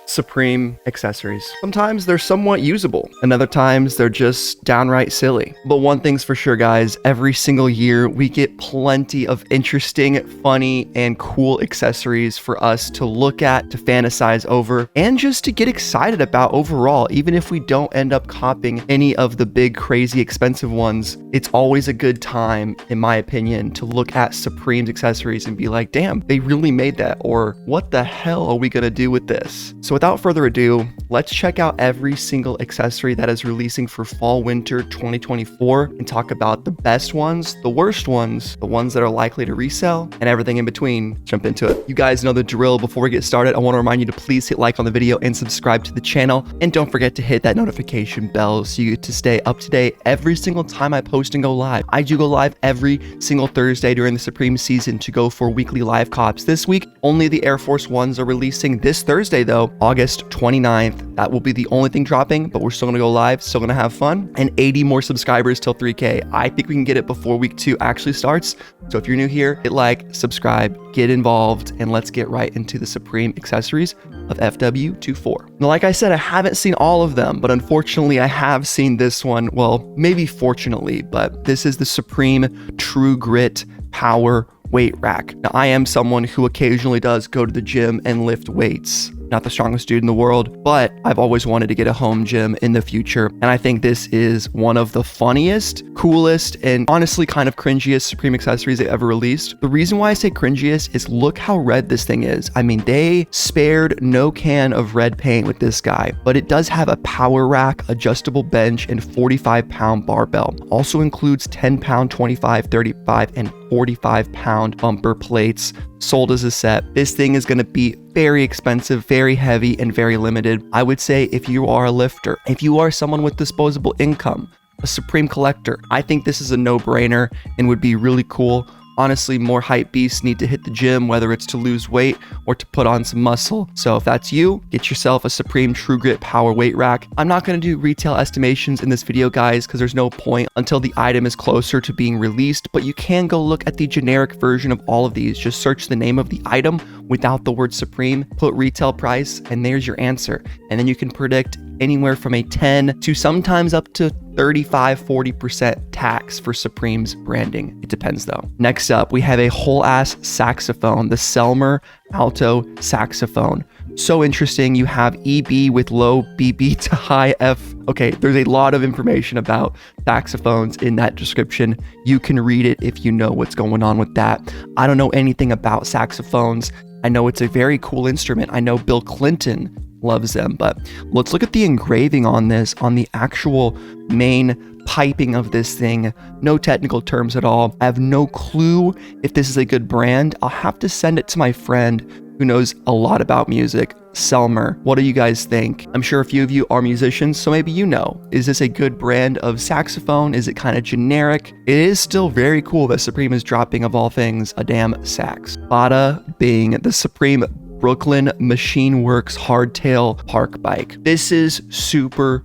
Supreme accessories. Sometimes they're somewhat usable, and other times they're just downright silly. But one thing's for sure, guys, every single year we get plenty of interesting, funny, and cool accessories for us to look at, to fantasize over, and just to get excited about overall. Even if we don't end up copying any of the big, crazy, expensive ones, it's always a good time, in my opinion, to look at Supreme's accessories and be like, damn, they really made that, or what the hell are we gonna do with this? So without further ado, let's check out every single accessory that is releasing for fall winter 2024 and talk about the best ones, the worst ones, the ones that are likely to resell, and everything in between. Jump into it. You guys know the drill. Before we get started, I want to remind you to please hit like on the video and subscribe to the channel, and don't forget to hit that notification bell so you get to stay up to date every single time I post and go live. I do go live every single Thursday during the Supreme season to go for weekly live cops. This week, only the Air Force Ones are releasing. This Thursday though, August 29th. That will be the only thing dropping, but we're still gonna go live, still gonna have fun, and 80 more subscribers till 3K. I think we can get it before week 2 actually starts. So if you're new here, hit like, subscribe, get involved, and let's get right into the Supreme accessories of FW24. Now, like I said, I haven't seen all of them, but unfortunately I have seen this one. Well, maybe fortunately, but this is the Supreme True Grit Power Weight Rack. Now, I am someone who occasionally does go to the gym and lift weights. Not the strongest dude in the world, but I've always wanted to get a home gym in the future. And I think this is one of the funniest, coolest, and honestly kind of cringiest Supreme accessories they ever released. The reason why I say cringiest is look how red this thing is. I mean, they spared no can of red paint with this guy, but it does have a power rack, adjustable bench, and 45-pound barbell. Also includes 10-pound, 25, 35, and 45-pound bumper plates, sold as a set. This thing is going to be very expensive, very heavy, and very limited. I would say if you are a lifter, if you are someone with disposable income, a Supreme collector, I think this is a no-brainer and would be really cool. Honestly, more hype beasts need to hit the gym, whether it's to lose weight or to put on some muscle. So if that's you, get yourself a Supreme True Grit Power Weight Rack. I'm not going to do retail estimations in this video, guys, because there's no point until the item is closer to being released, but you can go look at the generic version of all of these. Just search the name of the item without the word Supreme, put retail price, and there's your answer. And then you can predict anywhere from a 10 to sometimes up to 35-40% tax for Supreme's branding. It depends though. Next up, we have a whole ass saxophone, the Selmer Alto saxophone. So interesting. You have EB with low BB to high F. Okay, there's a lot of information about saxophones in that description. You can read it if you know what's going on with that. I don't know anything about saxophones. I know it's a very cool instrument. I know Bill Clinton loves them, but let's look at the engraving on this, on the actual main piping of this thing. No technical terms at all. I have no clue if this is a good brand. I'll have to send it to my friend who knows a lot about music, Selmer. What do you guys think? I'm sure a few of you are musicians, so maybe you know. Is this a good brand of saxophone? Is it kind of generic? It is still very cool that Supreme is dropping, of all things, a damn sax. Bada bing, the Supreme Brooklyn Machine Works Hardtail Park Bike. This is super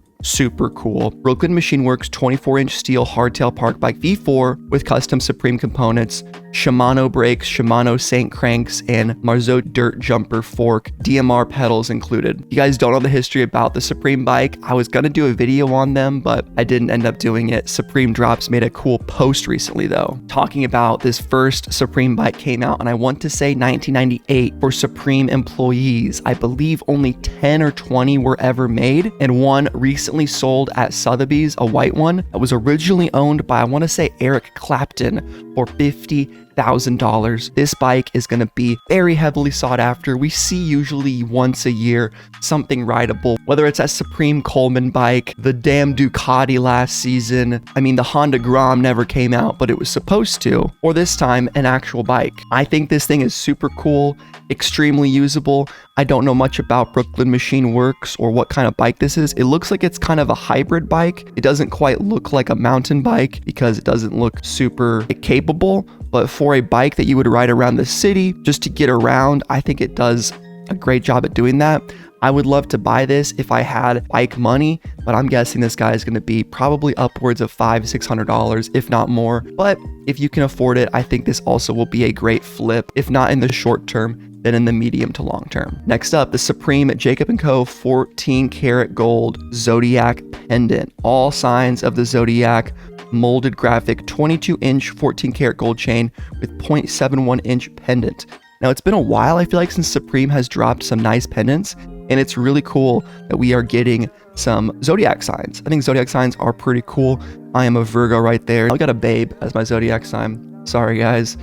cool. Brooklyn Machine Works 24-inch steel hardtail park bike V4 with custom Supreme components, Shimano brakes, Shimano Saint cranks, and Marceau dirt jumper fork, DMR pedals included. You guys don't know the history about the Supreme bike. I was gonna do a video on them, but I didn't end up doing it. Supreme Drops made a cool post recently though, talking about this first Supreme bike came out, and I want to say 1998 for Supreme employees. I believe only 10 or 20 were ever made, and one recently sold at Sotheby's, a white one that was originally owned by, I want to say, Eric Clapton for $50,000. This bike is going to be very heavily sought after. We see usually once a year something rideable, whether it's a Supreme Coleman bike, the damn Ducati last season. I mean, the Honda Grom never came out, but it was supposed to, or this time an actual bike. I think this thing is super cool, extremely usable. I don't know much about Brooklyn Machine Works or what kind of bike this is. It looks like it's kind of a hybrid bike. It doesn't quite look like a mountain bike because it doesn't look super capable, but for a bike that you would ride around the city just to get around, I think it does a great job at doing that. I would love to buy this if I had bike money, but I'm guessing this guy is going to be probably upwards of $500-600, if not more. But if you can afford it, I think this also will be a great flip, if not in the short term, than in the medium to long term. Next up, the Supreme Jacob & Co. 14 karat gold Zodiac pendant. All signs of the Zodiac molded graphic 22-inch 14 karat gold chain with 0.71-inch pendant. Now, it's been a while, I feel like, since Supreme has dropped some nice pendants, and it's really cool that we are getting some Zodiac signs. I think Zodiac signs are pretty cool. I am a Virgo right there. I got a babe as my Zodiac sign. Sorry, guys.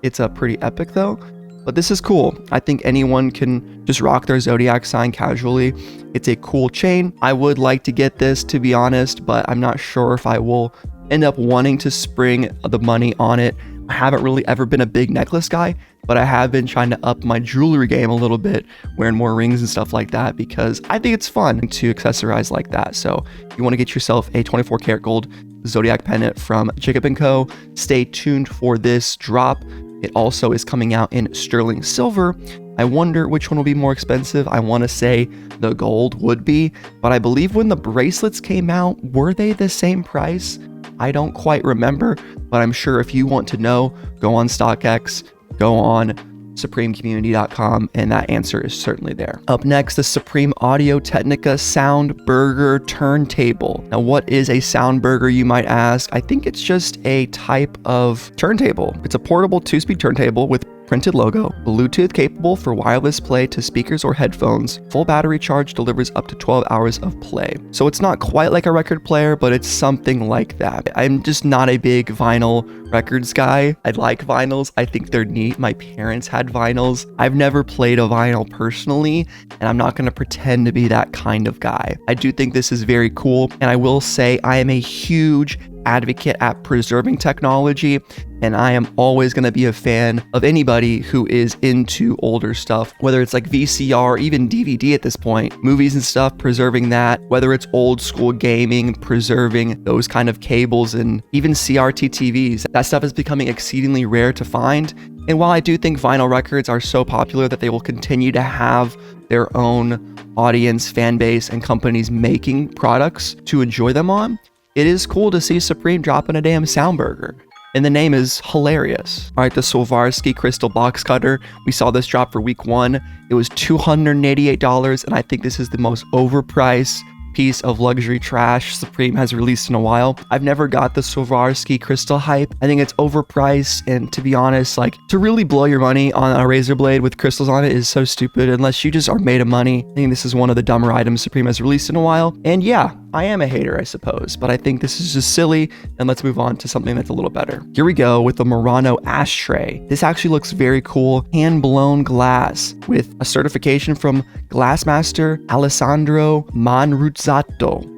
It's a pretty epic, though. But this is cool. I think anyone can just rock their Zodiac sign casually. It's a cool chain. I would like to get this, to be honest, but I'm not sure if I will end up wanting to spring the money on it. I haven't really ever been a big necklace guy, but I have been trying to up my jewelry game a little bit, wearing more rings and stuff like that, because I think it's fun to accessorize like that. So if you want to get yourself a 24 karat gold Zodiac pendant from Jacob & Co., stay tuned for this drop. It also is coming out in sterling silver. I wonder which one will be more expensive. I want to say the gold would be, but I believe when the bracelets came out, were they the same price? I don't quite remember, but I'm sure if you want to know, go on StockX, go on supremecommunity.com, and that answer is certainly there. Up next, the Supreme Audio-Technica Soundburger turntable. Now, what is a Soundburger, you might ask? I think it's just a type of turntable. It's a portable 2-speed turntable with printed logo, Bluetooth capable for wireless play to speakers or headphones. Full battery charge delivers up to 12 hours of play. So it's not quite like a record player, but it's something like that. I'm just not a big vinyl records guy. I like vinyls. I think they're neat. My parents had vinyls. I've never played a vinyl personally, and I'm not going to pretend to be that kind of guy. I do think this is very cool, and I will say I am a huge advocate at preserving technology, and I am always going to be a fan of anybody who is into older stuff, whether it's like VCR, even DVD at this point, movies and stuff, preserving that, whether it's old school gaming, preserving those kind of cables, and even CRT TVs. That stuff is becoming exceedingly rare to find. And while I do think vinyl records are so popular that they will continue to have their own audience, fan base, and companies making products to enjoy them on, it is cool to see Supreme dropping a damn Soundburger. And the name is hilarious. All right, the Swarovski Crystal Box Cutter. We saw this drop for week 1. It was $288, and I think this is the most overpriced piece of luxury trash Supreme has released in a while. I've never got the Swarovski crystal hype. I think it's overpriced, and to be honest, like, to really blow your money on a razor blade with crystals on it is so stupid unless you just are made of money. I think this is one of the dumber items Supreme has released in a while. And yeah, I am a hater, I suppose, but I think this is just silly, and let's move on to something that's a little better. Here we go with the Morano ashtray. This actually looks very cool. Hand-blown glass with a certification from Glassmaster Alessandro Manruzzato.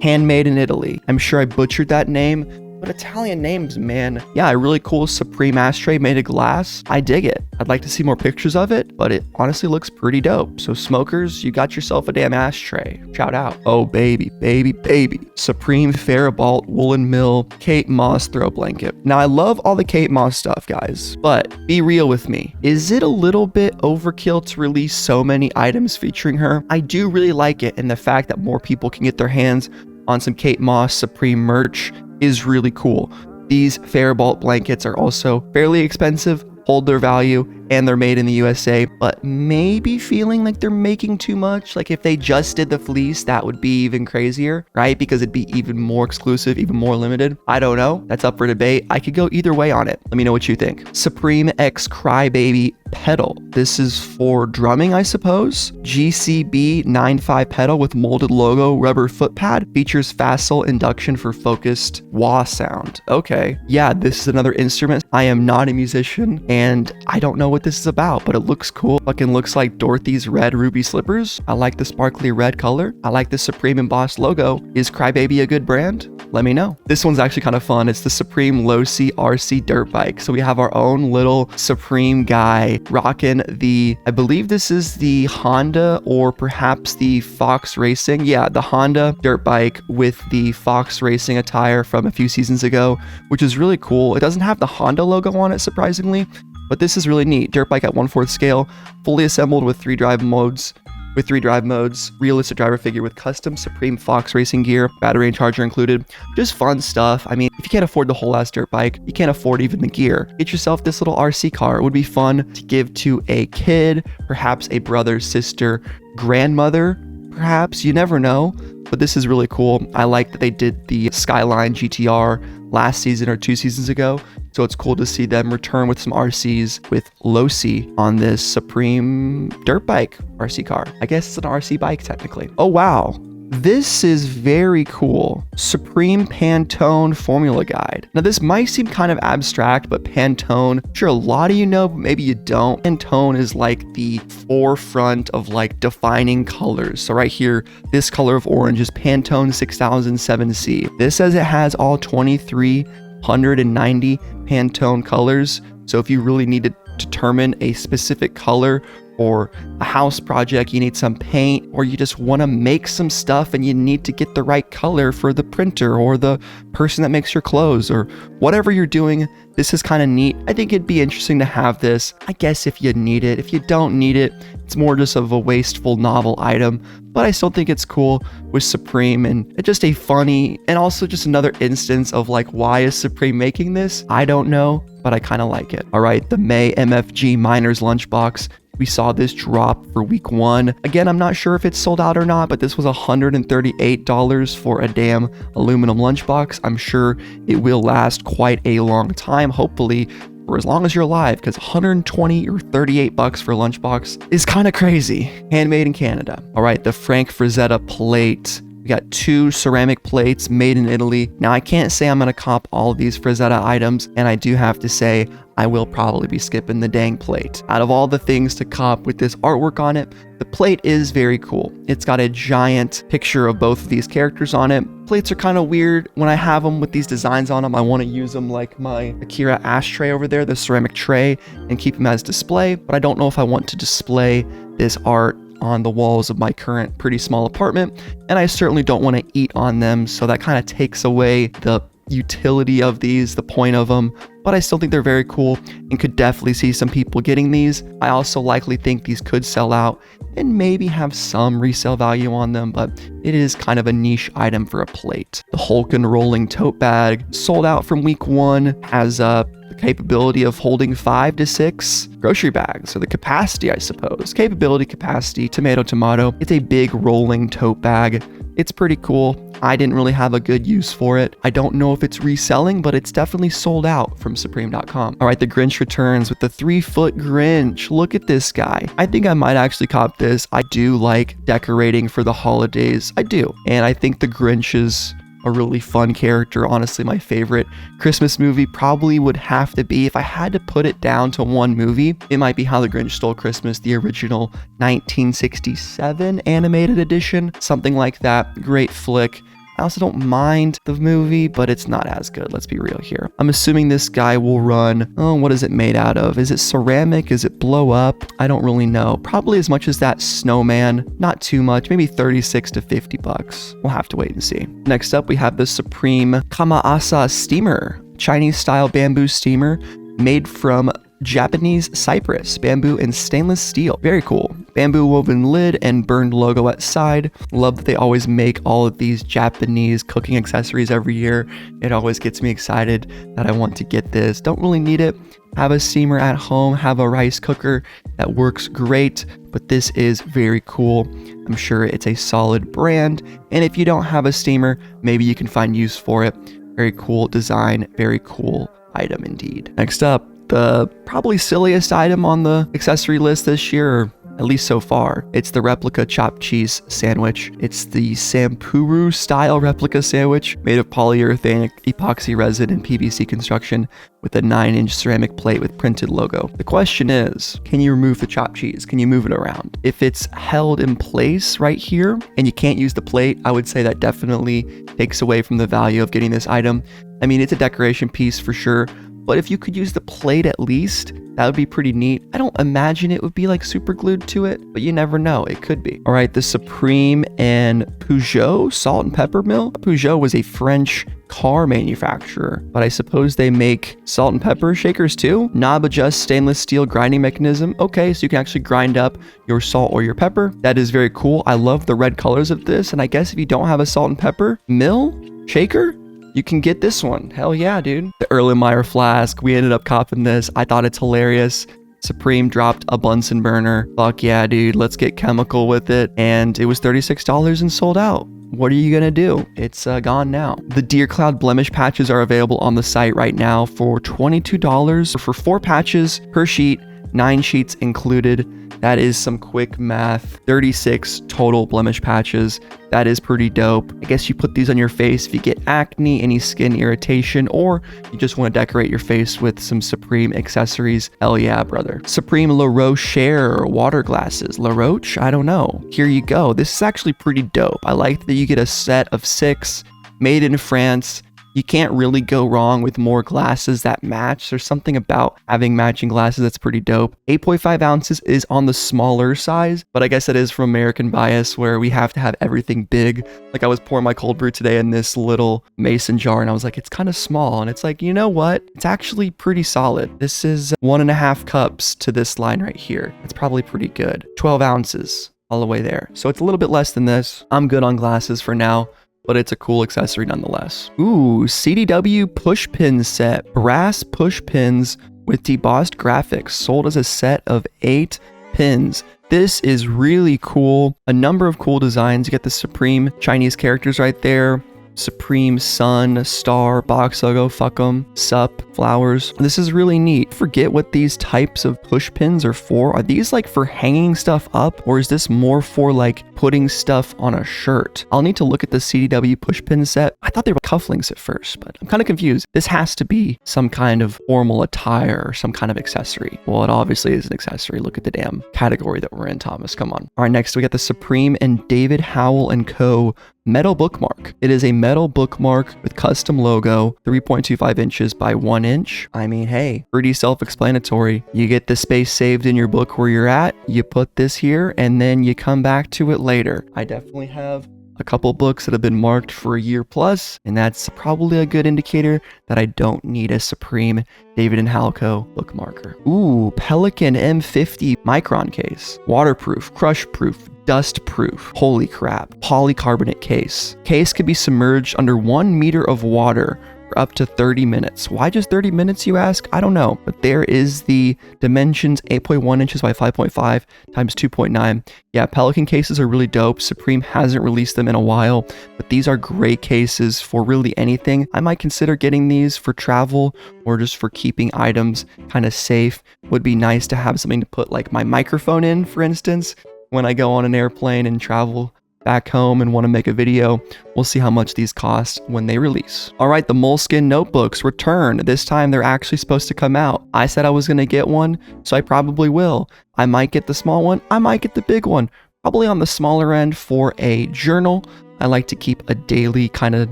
Handmade in Italy. I'm sure I butchered that name, but Italian names, man. Yeah, a really cool Supreme ashtray made of glass. I dig it. I'd like to see more pictures of it, but it honestly looks pretty dope. So smokers, you got yourself a damn ashtray. Shout out. Oh, baby, baby, baby. Supreme Faribault Woolen Mill Kate Moss throw blanket. Now, I love all the Kate Moss stuff, guys, but be real with me. Is it a little bit overkill to release so many items featuring her? I do really like it, and the fact that more people can get their hands on some Kate Moss Supreme merch is really cool. These Faribault blankets are also fairly expensive, hold their value, and they're made in the USA, but maybe feeling like they're making too much. Like if they just did the fleece, that would be even crazier, right? Because it'd be even more exclusive, even more limited. I don't know. That's up for debate. I could go either way on it. Let me know what you think. Supreme X Crybaby pedal. This is for drumming, I suppose. GCB 95 pedal with molded logo, rubber foot pad, features facile induction for focused wah sound. Okay. Yeah, this is another instrument. I am not a musician, and I don't know what this is about, but it looks cool. Fucking looks like Dorothy's red ruby slippers. I like the sparkly red color. I like the Supreme embossed logo. Is Crybaby a good brand? Let me know. This one's actually kind of fun. It's the Supreme Low C RC dirt bike. So we have our own little Supreme guy rocking the, I believe this is the Honda or perhaps the Fox Racing. Yeah, the Honda dirt bike with the Fox Racing attire from a few seasons ago, which is really cool. It doesn't have the Honda logo on it, surprisingly, but this is really neat. Dirt bike at 1/4 scale, fully assembled with 3 drive modes, with 3 drive modes, realistic driver figure with custom Supreme Fox racing gear, battery and charger included. Just fun stuff. I mean, if you can't afford the whole ass dirt bike, you can't afford even the gear. Get yourself this little RC car. It would be fun to give to a kid, perhaps a brother, sister, grandmother, perhaps. You never know. But this is really cool. I like that they did the Skyline GTR last season or 2 seasons ago. So it's cool to see them return with some RCs with Losi on this Supreme dirt bike RC car. I guess it's an RC bike technically. Oh, wow. This is very cool. Supreme Pantone Formula Guide. Now this might seem kind of abstract, but Pantone, sure a lot of you know, but maybe you don't. Pantone is like the forefront of like defining colors. So right here, this color of orange is Pantone 6007C. This says it has all 2390 Pantone colors. So if you really need to determine a specific color or a house project, you need some paint, or you just want to make some stuff and you need to get the right color for the printer or the person that makes your clothes or whatever you're doing, this is kind of neat. I think it'd be interesting to have this, I guess, if you need it. If you don't need it, it's more just of a wasteful novel item, but I still think it's cool with Supreme, and it's just a funny and also just another instance of like, why is Supreme making this? I don't know, but I kind of like it. All right, the May MFG Miners Lunchbox. We saw this drop for week 1. Again, I'm not sure if it's sold out or not, but this was $138 for a damn aluminum lunchbox. I'm sure it will last quite a long time, hopefully for as long as you're alive, because 120 or 38 bucks for a lunchbox is kind of crazy. Handmade in Canada. All right, the Frank Frazetta plate. We got 2 ceramic plates made in Italy. Now, I can't say I'm going to cop all of these Frazetta items, and I do have to say I will probably be skipping the dang plate. Out of all the things to cop with this artwork on it, the plate is very cool. It's got a giant picture of both of these characters on it. Plates are kind of weird. When I have them with these designs on them, I want to use them like my Akira ashtray over there, the ceramic tray, and keep them as display, but I don't know if I want to display this art on the walls of my current pretty small apartment, and I certainly don't want to eat on them, so that kind of takes away the utility of these, the point of them, but I still think they're very cool and could definitely see some people getting these. I also likely think these could sell out and maybe have some resale value on them, but it is kind of a niche item for a plate. The Hulken rolling tote bag sold out from week 1, has the capability of holding 5 to 6 grocery bags, or the capacity, I suppose. Capability, capacity, tomato, tomato. It's a big rolling tote bag. It's pretty cool. I didn't really have a good use for it. I don't know if it's reselling, but it's definitely sold out from Supreme.com. All right, the Grinch returns with the 3-foot Grinch. Look at this guy. I think I might actually cop this. I do like decorating for the holidays. I do. And I think the Grinch is a really fun character. Honestly, my favorite Christmas movie probably would have to be, if I had to put it down to one movie, it might be How the Grinch Stole Christmas, the original 1967 animated edition, something like that. Great flick. I also don't mind the movie, but it's not as good. Let's be real here. I'm assuming this guy will run, oh, what is it made out of? Is it ceramic? Is it blow up? I don't really know. Probably as much as that snowman. Not too much, maybe 36 to 50 bucks. We'll have to wait and see. Next up, we have the Supreme Kamaasa steamer, Chinese style bamboo steamer made from Japanese cypress, bamboo, and stainless steel. Very cool. Bamboo woven lid and burned logo at side. Love that they always make all of these Japanese cooking accessories every year. It always gets me excited that I want to get this. Don't really need it. Have a steamer at home, have a rice cooker that works great, but this is very cool. I'm sure it's a solid brand, and if you don't have a steamer, maybe you can find use for it. Very cool design, very cool item indeed. Next up, the probably silliest item on the accessory list this year, or at least so far. It's the replica chopped cheese sandwich. It's the Sampuru style replica sandwich made of polyurethane, epoxy resin, and PVC construction with a 9-inch ceramic plate with printed logo. The question is, can you remove the chopped cheese? Can you move it around? If it's held in place right here and you can't use the plate, I would say that definitely takes away from the value of getting this item. I mean, it's a decoration piece for sure, but if you could use the plate at least, That would be pretty neat. I don't imagine it would be like super glued to it, but you never know. It could be. All right, the Supreme and Peugeot salt and pepper mill. Peugeot was a French car manufacturer, but I suppose they make salt and pepper shakers too. Knob adjust stainless steel grinding mechanism. Okay, so you can actually grind up your salt or your pepper. That is very cool. I love the red colors of this, and I guess if you don't have a salt and pepper mill shaker, you can get this one. Hell yeah, dude. The Erlenmeyer flask. We ended up copping this. I thought it's hilarious. Supreme dropped a Bunsen burner. Fuck yeah, dude. Let's get chemical with it. And it was $36 and sold out. What are you gonna do? It's gone now. The Deer Cloud blemish patches are available on the site right now for $22 for 4 patches per sheet, 9 sheets included. That is some quick math. 36 total blemish patches. That is pretty dope. I guess you put these on your face if you get acne, any skin irritation, or you just want to decorate your face with some Supreme accessories. Hell yeah, brother. Supreme La Roche water glasses. La Roche? I don't know. Here you go. This is actually pretty dope. I like that you get a set of 6 made in France. You can't really go wrong with more glasses that match. There's something about having matching glasses that's pretty dope. 8.5 ounces is on the smaller size, but I guess that is from American bias where we have to have everything big. Like I was pouring my cold brew today in this little mason jar and I was like, it's kind of small. And it's like, you know what? It's actually pretty solid. This is 1.5 cups to this line right here. It's probably pretty good. 12 ounces all the way there. So it's a little bit less than this. I'm good on glasses for now, but it's a cool accessory nonetheless. Ooh, CDW Push Pins set. Brass push pins with debossed graphics, sold as a set of 8 pins. This is really cool. A number of cool designs. You get the Supreme Chinese characters right there. Supreme sun, star, box logo, fuck 'em, sup, flowers. This is really neat. Forget what these types of push pins are for. Are these like for hanging stuff up, or is this more for like putting stuff on a shirt? I'll need to look at the CDW push pin set. I thought they were cufflinks at first, but I'm kind of confused. This has to be some kind of formal attire or some kind of accessory. Well, it obviously is an accessory. Look at the damn category that we're in, Thomas. Come on. All right, next we got the Supreme and David Howell & Co. metal bookmark. It is a metal bookmark with custom logo, 3.25 inches by 1 inch. I mean, hey, pretty self-explanatory. You get the space saved in your book where you're at, you put this here, and then you come back to it later. I definitely have a couple books that have been marked for a year plus, and that's probably a good indicator that I don't need a Supreme David & Halco bookmarker. Ooh, Pelican M50 micron case. Waterproof, crush proof, dust proof. Holy crap. Polycarbonate case. Case could be submerged under 1 meter of water for up to 30 minutes. Why just 30 minutes, you ask? I don't know, but there is the dimensions, 8.1 inches by 5.5 times 2.9. Yeah, Pelican cases are really dope. Supreme hasn't released them in a while, but these are great cases for really anything. I might consider getting these for travel or just for keeping items kind of safe. Would be nice to have something to put like my microphone in, for instance, when I go on an airplane and travel back home and want to make a video. We'll see how much these cost when they release. All right, the Moleskine notebooks return. This time they're actually supposed to come out. I said I was going to get one, so I probably will. I might get the small one. I might get the big one. Probably on the smaller end for a journal. I like to keep a daily kind of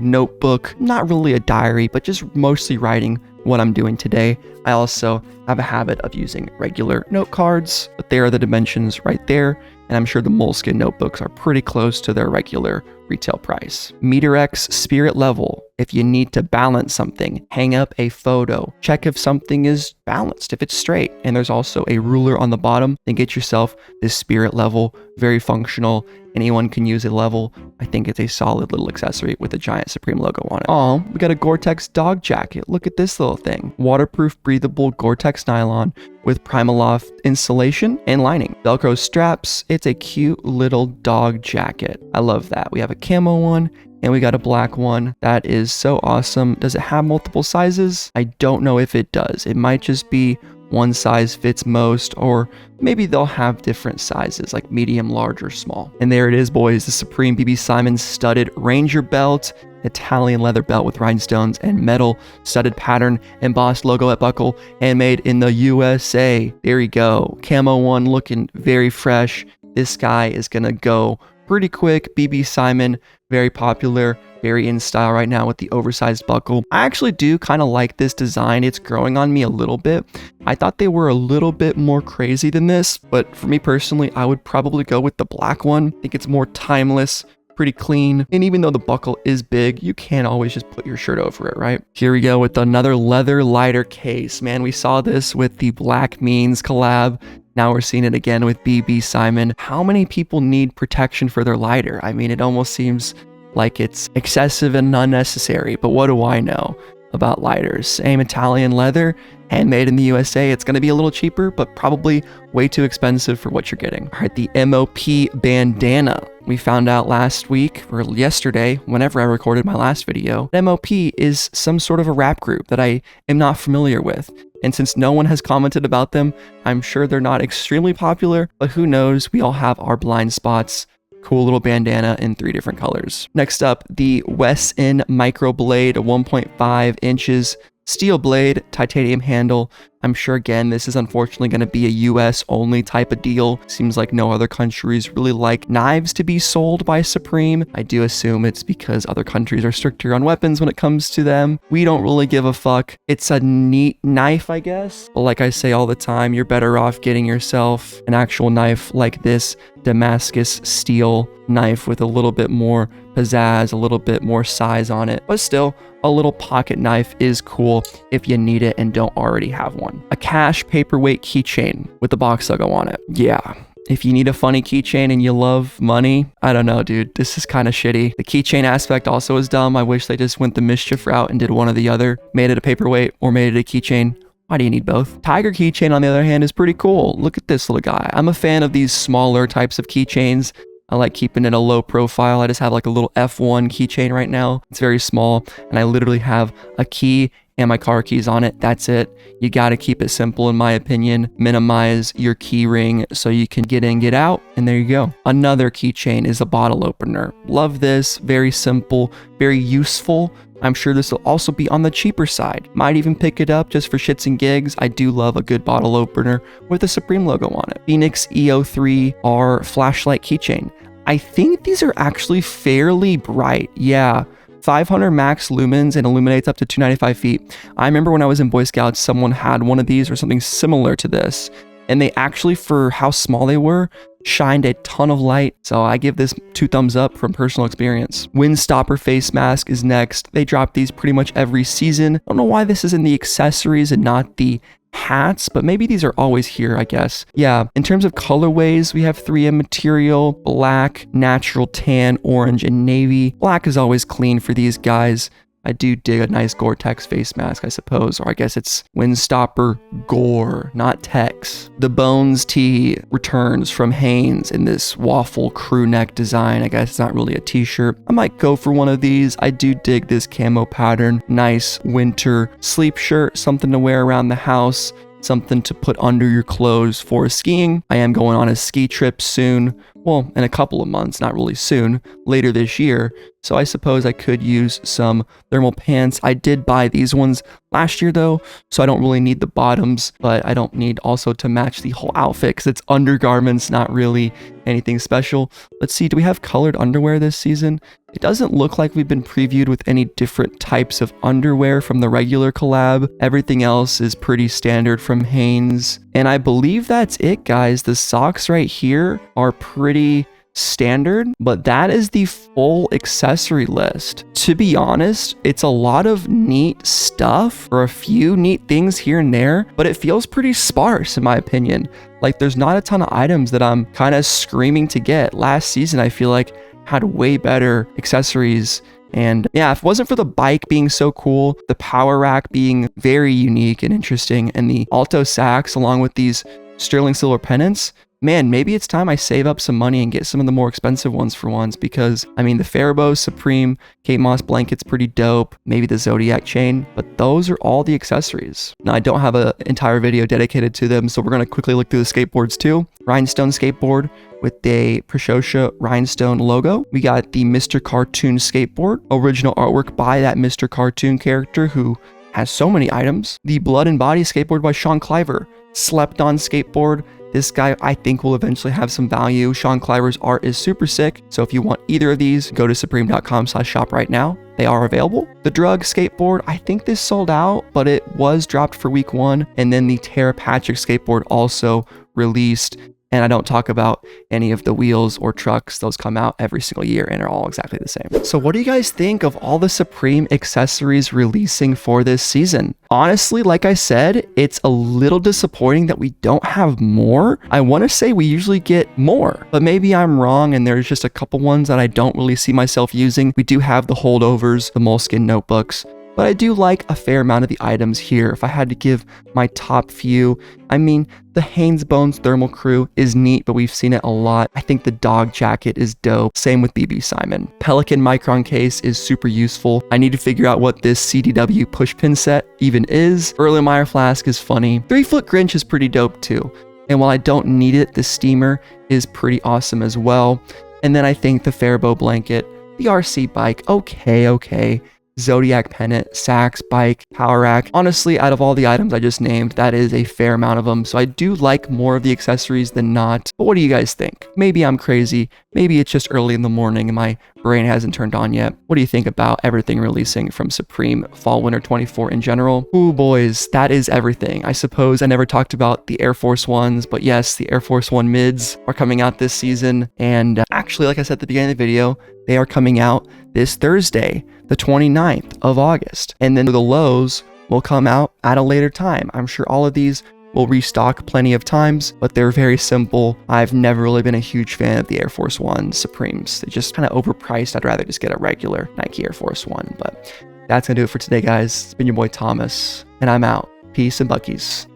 notebook, not really a diary, but just mostly writing what I'm doing today. I also have a habit of using regular note cards, but there are the dimensions right there. And I'm sure the Moleskine notebooks are pretty close to their regular retail price. Meter X spirit level. If you need to balance something, hang up a photo, check if something is balanced, if it's straight. And there's also a ruler on the bottom. Then get yourself this spirit level, very functional. Anyone can use a level. I think it's a solid little accessory with a giant Supreme logo on it. Oh, we got a Gore-Tex dog jacket. Look at this little thing. Waterproof, breathable Gore-Tex nylon with Primaloft insulation and lining. Velcro straps. It's a cute little dog jacket. I love that. We have a camo one and we got a black one. That is so awesome. Does it have multiple sizes? I don't know if it does. It might just be one size fits most, or maybe they'll have different sizes like medium, large, or small. And there it is, boys, the Supreme BB Simon studded Ranger belt, Italian leather belt with rhinestones and metal studded pattern, embossed logo at buckle, and made in the USA. There you go. Camo one looking very fresh. This guy is gonna go Pretty quick, BB Simon, very popular, very in style right now with the oversized buckle. I actually do kind of like this design. It's growing on me a little bit. I thought they were a little bit more crazy than this, but for me personally, I would probably go with the black one. I think it's more timeless, pretty clean, and even though the buckle is big, you can't always just put your shirt over it, right? Here we go with another leather lighter case. Man, we saw this with the Black Means collab. Now we're seeing it again with BB Simon. How many people need protection for their lighter? I mean, it almost seems like it's excessive and unnecessary, but what do I know about lighters? Same Italian leather, handmade in the USA. It's going to be a little cheaper, but probably way too expensive for what you're getting. All right, the MOP bandana. We found out last week or yesterday, whenever I recorded my last video, MOP is some sort of a rap group that I am not familiar with. And since no one has commented about them, I'm sure they're not extremely popular, but who knows? We all have our blind spots. Cool little bandana in 3 different colors. Next up, the Wesson Microblade, 1.5 inches. Steel blade, titanium handle. I'm sure again, this is unfortunately going to be a US only type of deal. Seems like no other countries really like knives to be sold by Supreme. I do assume it's because other countries are stricter on weapons when it comes to them. We don't really give a fuck. It's a neat knife, I guess. But like I say all the time, you're better off getting yourself an actual knife like this Damascus steel knife with a little bit more pizzazz, a little bit more size on it. But still, a little pocket knife is cool if you need it and don't already have one. A cash paperweight keychain with the box logo on it. Yeah. If you need a funny keychain and you love money, I don't know, dude. This is kind of shitty. The keychain aspect also is dumb. I wish they just went the mischief route and did one or the other. Made it a paperweight or made it a keychain. Why do you need both? Tiger keychain, on the other hand, is pretty cool. Look at this little guy. I'm a fan of these smaller types of keychains. I like keeping it a low profile. I just have like a little F1 keychain right now. It's very small, and I literally have a key and my car keys on it. That's it. You got to keep it simple, in my opinion. Minimize your key ring so you can get in, get out, and there you go. Another keychain is a bottle opener. Love this. Very simple, very useful. I'm sure this will also be on the cheaper side. Might even pick it up just for shits and gigs. I do love a good bottle opener with the Supreme logo on it. Phoenix EO3R flashlight keychain. I think these are actually fairly bright. Yeah. 500 max lumens and illuminates up to 295 feet. I remember when I was in Boy Scouts, someone had one of these or something similar to this. And they actually, for how small they were, shined a ton of light. So I give this 2 thumbs up from personal experience. Windstopper face mask is next. They drop these pretty much every season. I don't know why this is in the accessories and not the hats, but maybe these are always here, I guess. Yeah, in terms of colorways, we have 3M material, black, natural tan, orange, and navy. Black is always clean for these guys. I do dig a nice Gore-Tex face mask, I suppose, or I guess it's Windstopper Gore, not Tex. The Bones tee returns from Hanes in this waffle crew neck design. I guess it's not really a t-shirt. I might go for one of these. I do dig this camo pattern. Nice winter sleep shirt, something to wear around the house, something to put under your clothes for skiing. I am going on a ski trip soon. Well, in a couple of months, not really soon, later this year. So I suppose I could use some thermal pants. I did buy these ones last year though, so I don't really need the bottoms, but I don't need also to match the whole outfit because it's undergarments, not really anything special. Let's see, do we have colored underwear this season? It doesn't look like we've been previewed with any different types of underwear from the regular collab. Everything else is pretty standard from Hanes. And I believe that's it, guys. The socks right here are pretty standard, but that is the full accessory list. To be honest, it's a lot of neat stuff or a few neat things here and there, but it feels pretty sparse in my opinion. Like there's not a ton of items that I'm kind of screaming to get. Last season, I feel like had way better accessories. And yeah, if it wasn't for the bike being so cool, the power rack being very unique and interesting, and the Alto sacks along with these sterling silver pennants, man, maybe it's time I save up some money and get some of the more expensive ones for once, because I mean, the Faribault Supreme Kate Moss blanket's pretty dope, maybe the Zodiac chain, but those are all the accessories. Now, I don't have an entire video dedicated to them, so we're going to quickly look through the skateboards too. Rhinestone skateboard with a Preciosa rhinestone logo. We got the Mr. Cartoon skateboard, original artwork by that Mr. Cartoon character who has so many items. The Blood and Body skateboard by Sean Cliver, slept on skateboard, This guy I think will eventually have some value. Sean Cliver's art is super sick, so if you want either of these, go to supreme.com/shop right now. They are available. The Drug skateboard, I think this sold out, but it was dropped for week 1. And then the Tara Patrick skateboard also released. And I don't talk about any of the wheels or trucks. Those come out every single year and are all exactly the same. So what do you guys think of all the Supreme accessories releasing for this season? Honestly, like I said, it's a little disappointing that we don't have more. I want to say we usually get more, but maybe I'm wrong and there's just a couple ones that I don't really see myself using. We do have the holdovers, the Moleskine notebooks, but I do like a fair amount of the items here. If I had to give my top few, I mean, the Haynes Bones Thermal Crew is neat, but we've seen it a lot. I think the dog jacket is dope. Same with BB Simon. Pelican Micron case is super useful. I need to figure out what this CDW Push Pin set even is. Erlenmeyer flask is funny. 3-foot Grinch is pretty dope too. And while I don't need it, the steamer is pretty awesome as well. And then I think the Faribault blanket, the RC bike, okay. Zodiac pennant, Sax bike, power rack. Honestly, out of all the items I just named, that is a fair amount of them. So I do like more of the accessories than not. But what do you guys think? Maybe I'm crazy. Maybe it's just early in the morning and my brain hasn't turned on yet. What do you think about everything releasing from Supreme Fall Winter 24 in general? Ooh, boys, that is everything. I suppose I never talked about the Air Force Ones, but yes, the Air Force One mids are coming out this season. And actually, like I said at the beginning of the video, they are coming out this Thursday, the 29th of August. And then the lows will come out at a later time. I'm sure all of these will restock plenty of times, but they're very simple. I've never really been a huge fan of the Air Force One Supremes. They just kind of overpriced. I'd rather just get a regular Nike Air Force One. But that's gonna do it for today, guys. It's been your boy Thomas, and I'm out. Peace and Buckies.